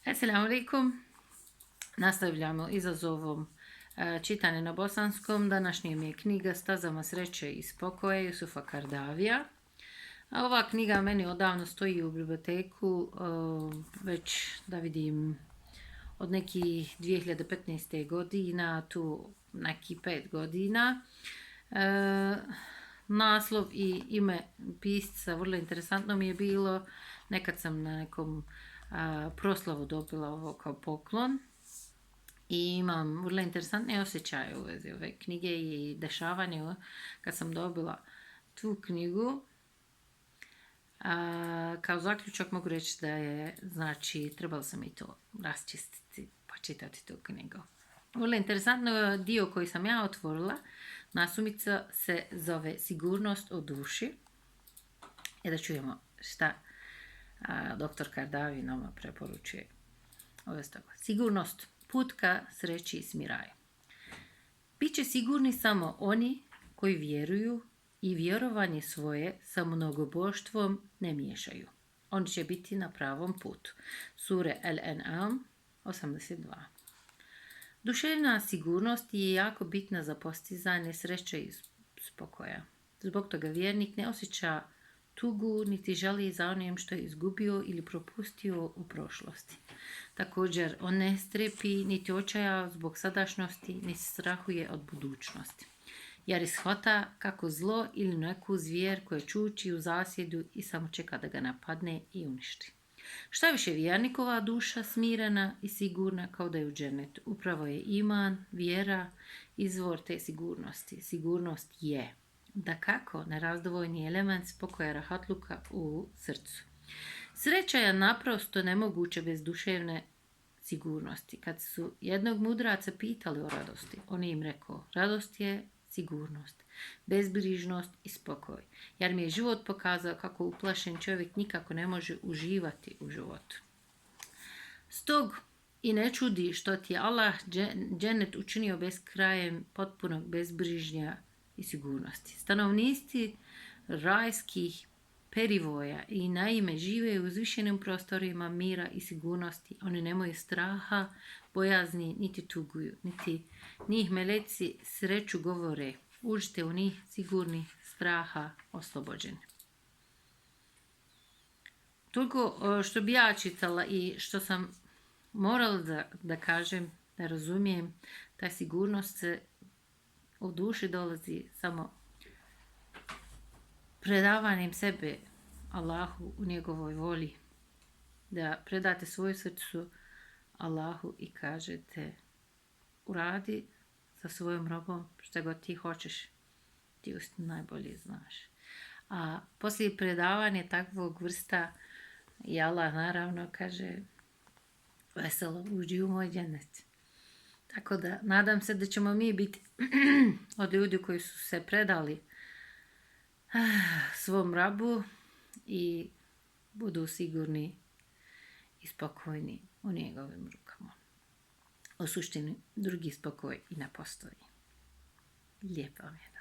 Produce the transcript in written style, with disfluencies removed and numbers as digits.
Assalamu alaikum. Nastavljamo izazovom čitanje na bosanskom. Današnja mi je knjiga Stazama sreće i spokoja Jusufa Kardavija. A ova knjiga meni odavno stoji u biblioteku, već da vidim od nekih 2015. godina, tu neki 5 godina. Naslov i ime pisca vrlo interesantno mi je bilo. Nekad sam na nekom proslavu dobila ovo kao poklon i imam vrlo interesantne osjećaje u vezi ove knjige i dešavanje kad sam dobila tu knjigu. Kao zaključak mogu reći da je, znači, trebalo sam i to raščistiti pa čitati tu knjigu. Vrlo interesantno dio koji sam ja otvorila, nasumica se zove Sigurnost u duši. Da čujemo šta doktor Kardavi nama preporučuje. Sigurnost, put ka sreći i smiraju. Biće sigurni samo oni koji vjeruju i vjerovanje svoje sa mnogoboštvom ne miješaju. Oni će biti na pravom putu. Sure Al-An'am 82. Duševna sigurnost je jako bitna za postizanje sreće i spokoja. Zbog toga vjernik ne osjeća tugu niti žali za onim što je izgubio ili propustio u prošlosti. Također, on ne strepi niti očaja zbog sadašnjosti, niti strahuje od budućnosti. Jer shvata kako zlo ili neku zvijer koje čuči u zasjedu i samo čeka da ga napadne i uništi. Šta više, vjernikova duša smirena i sigurna kao da je u džennetu. Upravo je iman, vjera, izvor te sigurnosti. Sigurnost je, dakako, nerazdvojni element spokoja rahatluka u srcu. Sreća je naprosto nemoguće bez duševne sigurnosti. Kad su jednog mudraca pitali o radosti, on im rekao: radost je sigurnost, bezbrižnost i spokoj. Jer mi je život pokazao kako uplašen čovjek nikako ne može uživati u životu. Stog i ne čudi što ti je Allah džennet učinio beskrajem potpunog bezbrižnja i sigurnosti. Stanovnici rajskih perivoja i naime žive u uzvišenim prostorima mira i sigurnosti. Oni nemaju straha, bojazni, niti tuguju, niti njih meleci sreću govore: uđite u njih sigurni, straha oslobođeni. Toliko što bi ja čitala i što sam morala da kažem, da razumijem, ta sigurnost se u duši dolazi samo predavanjem sebe Allahu u njegovoj volji. Da predate svoje srcu Allahu i kažete: uradi sa svojom robom što god ti hoćeš, ti uistinu najbolje znaš. A poslije predavanja takvog vrsta i Allah naravno kaže: veselo uđi u moj džennet. Tako da nadam se da ćemo mi biti od ljudi koji su se predali svom rabu i budu sigurni i spokojni u njegovim rukama. U suštini drugi spokoj i ne postoji. Lijep vam je dan.